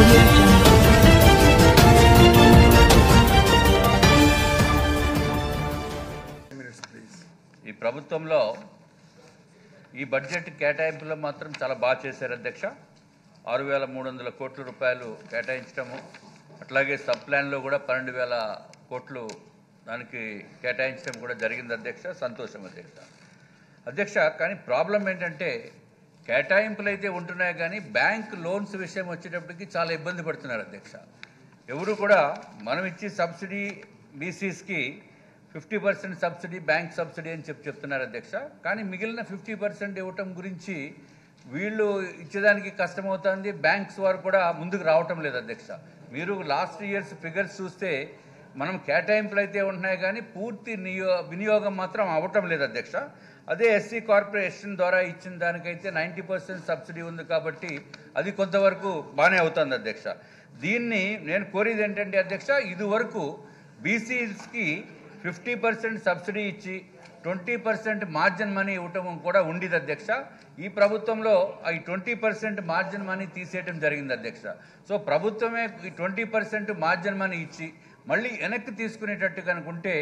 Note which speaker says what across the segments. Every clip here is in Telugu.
Speaker 1: Audio Jungle.
Speaker 2: ఈ ప్రభుత్వంలో ఈ బడ్జెట్ కేటాయింపులో మాత్రం చాలా బాగా చేశారు అధ్యక్ష. 6,300 కోట్ల రూపాయలు కేటాయించడము, అట్లాగే సబ్ ప్లాన్లో కూడా 12,000 కోట్లు దానికి కేటాయించడం కూడా జరిగింది అధ్యక్ష. సంతోషం అధ్యక్ష. కానీ ప్రాబ్లం ఏంటంటే కేటాయింపులు అయితే ఉంటున్నాయి కానీ బ్యాంక్ లోన్స్ విషయం వచ్చేటప్పటికి చాలా ఇబ్బంది పడుతున్నారు అధ్యక్ష. ఎవరు కూడా మనం ఇచ్చే సబ్సిడీ బీసీస్కి 50% సబ్సిడీ బ్యాంక్ సబ్సిడీ అని చెప్తున్నారు అధ్యక్ష. కానీ మిగిలిన 50% ఇవ్వటం గురించి వీళ్ళు ఇచ్చేదానికి కష్టమవుతుంది. బ్యాంక్స్ వారు కూడా ముందుకు రావటం లేదు అధ్యక్ష. మీరు లాస్ట్ ఇయర్స్ ఫిగర్స్ చూస్తే మనం కేటాయింపులు అయితే ఉంటున్నాయి కానీ పూర్తి వినియోగం మాత్రం అవ్వటం లేదు అధ్యక్ష. అదే ఎస్సీ కార్పొరేషన్ ద్వారా ఇచ్చిన దానికైతే 90% సబ్సిడీ ఉంది కాబట్టి అది కొంతవరకు బాగానే అవుతుంది అధ్యక్ష. దీన్ని నేను కోరేది ఏంటంటే అధ్యక్ష, ఇదివరకు బీసీస్కి 50% సబ్సిడీ ఇచ్చి 20% మార్జిన్ మనీ ఇవ్వటం కూడా ఉండేది అధ్యక్ష. ఈ ప్రభుత్వంలో ఈ 20% మార్జిన్ మనీ తీసేయటం జరిగింది అధ్యక్ష. సో ప్రభుత్వమే ఈ 20% మార్జిన్ మనీ ఇచ్చి మళ్ళీ వెనక్కి తీసుకునేటట్టు కనుకుంటే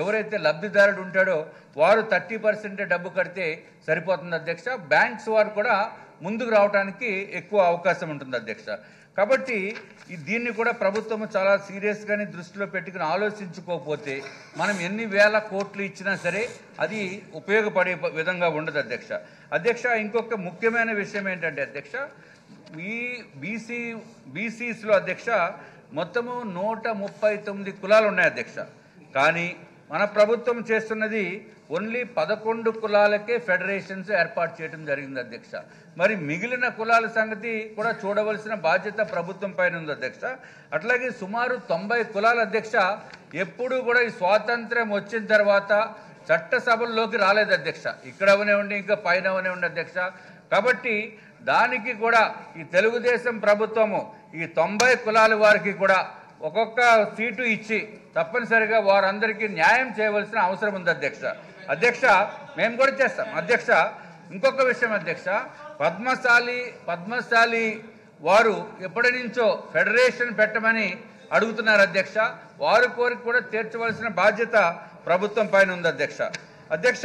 Speaker 2: ఎవరైతే లబ్ధిదారుడు ఉంటాడో వారు 30% డబ్బు కడితే సరిపోతుంది అధ్యక్ష. బ్యాంక్స్ వారు కూడా ముందుకు రావడానికి ఎక్కువ అవకాశం ఉంటుంది అధ్యక్ష. కాబట్టి దీన్ని కూడా ప్రభుత్వం చాలా సీరియస్గానే దృష్టిలో పెట్టుకుని ఆలోచించుకోకపోతే మనం ఎన్ని వేల కోట్లు ఇచ్చినా సరే అది ఉపయోగపడే విధంగా ఉండదు అధ్యక్ష. ఇంకొక ముఖ్యమైన విషయం ఏంటంటే అధ్యక్ష, ఈ బీసీస్లో అధ్యక్ష మొత్తము 139 కులాలు ఉన్నాయి అధ్యక్ష. కానీ మన ప్రభుత్వం చేస్తున్నది ఓన్లీ 11 కులాలకే ఫెడరేషన్స్ ఏర్పాటు చేయడం జరిగింది అధ్యక్ష. మరి మిగిలిన కులాల సంగతి కూడా చూడవలసిన బాధ్యత ప్రభుత్వం పైన ఉంది అధ్యక్ష. అట్లాగే సుమారు 90 కులాల అధ్యక్ష ఎప్పుడు కూడా ఈ స్వాతంత్ర్యం వచ్చిన తర్వాత చట్టసభల్లోకి రాలేదు అధ్యక్ష. ఇక్కడ అవనివ్వండి, ఇంకా పైన అవనివ్వండి అధ్యక్ష. కాబట్టి దానికి కూడా ఈ తెలుగుదేశం ప్రభుత్వము ఈ 90 కులాల వారికి కూడా ఒక్కొక్క సీటు ఇచ్చి తప్పనిసరిగా వారందరికీ న్యాయం చేయవలసిన అవసరం ఉంది అధ్యక్ష. మేము కూడా చేస్తాం అధ్యక్ష. ఇంకొక విషయం అధ్యక్ష, పద్మశాలి వారు ఎప్పటి నుంచో ఫెడరేషన్ పెట్టమని అడుగుతున్నారు అధ్యక్ష. వారి కోరిక కూడా తీర్చవలసిన బాధ్యత ప్రభుత్వం పైన ఉంది అధ్యక్ష.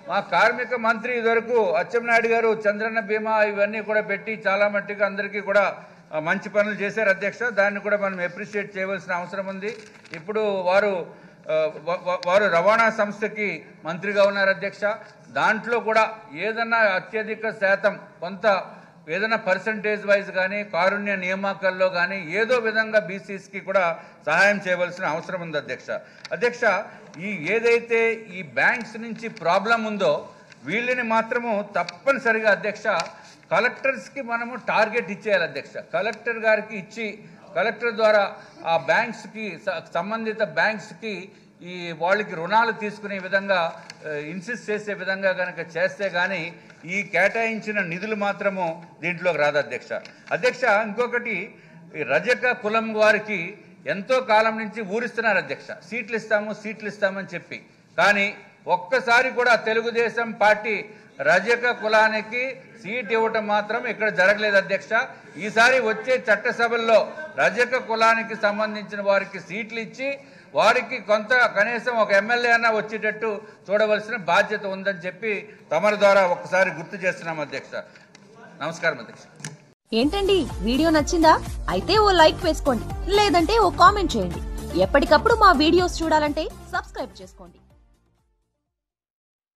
Speaker 2: మా కార్మిక మంత్రి ఇదివరకు అచ్చెన్నాయుడు గారు చంద్రన్న బీమా ఇవన్నీ కూడా పెట్టి చాలా మట్టుగా అందరికీ కూడా మంచి పనులు చేశారు అధ్యక్ష. దాన్ని కూడా మనం అప్రిషియేట్ చేయవలసిన అవసరం ఉంది. ఇప్పుడు వారు రవాణా సంస్థకి మంత్రిగా ఉన్నారు అధ్యక్ష. దాంట్లో కూడా ఏదన్నా అత్యధిక శాతం కొంత ఏదైనా పర్సంటేజ్ వైజ్ కానీ కారుణ్య నియామకాల్లో కానీ ఏదో విధంగా బీసీస్కి కూడా సహాయం చేయవలసిన అవసరం ఉంది అధ్యక్ష. ఏదైతే ఈ బ్యాంక్స్ నుంచి ప్రాబ్లం ఉందో వీళ్ళని మాత్రము తప్పనిసరిగా అధ్యక్ష కలెక్టర్స్కి మనము టార్గెట్ ఇచ్చేయాలి అధ్యక్ష. కలెక్టర్ గారికి ఇచ్చి కలెక్టర్ ద్వారా ఆ బ్యాంక్స్కి సంబంధిత బ్యాంక్స్కి ఈ వాళ్ళకి రుణాలు తీసుకునే విధంగా ఇన్సిస్ట్ చేసే విధంగా కనుక చేస్తే కానీ ఈ కేటాయించిన నిధులు మాత్రము దీంట్లోకి రాదు అధ్యక్ష. ఇంకొకటి రజక కులం వారికి ఎంతో కాలం నుంచి ఊరిస్తున్నారు అధ్యక్ష. సీట్లు ఇస్తామని చెప్పి, కానీ ఒక్కసారి కూడా తెలుగుదేశం పార్టీ రజక కులానికి సీట్ ఇవ్వటం మాత్రం ఇక్కడ జరగలేదు అధ్యక్ష. ఈసారి వచ్చే చట్టసభల్లో రజక కులానికి సంబంధించిన వారికి సీట్లు ఇచ్చి వారికి కొంత కనీసం ఒక ఎమ్మెల్యే అన్నా వచ్చేటట్టు చూడవలసిన బాధ్యత ఉందని చెప్పి తమరి ద్వారా ఒక్కసారి గుర్తు చేస్తున్నాం అధ్యక్ష. నమస్కారం అధ్యక్ష.
Speaker 3: ఏంటండి, వీడియో నచ్చిందా? అయితే ఓ లైక్ వేసుకోండి, లేదంటే ఓ కామెంట్ చేయండి. ఎప్పటికప్పుడు మా వీడియోస్ చూడాలంటే సబ్స్క్రైబ్ చేసుకోండి.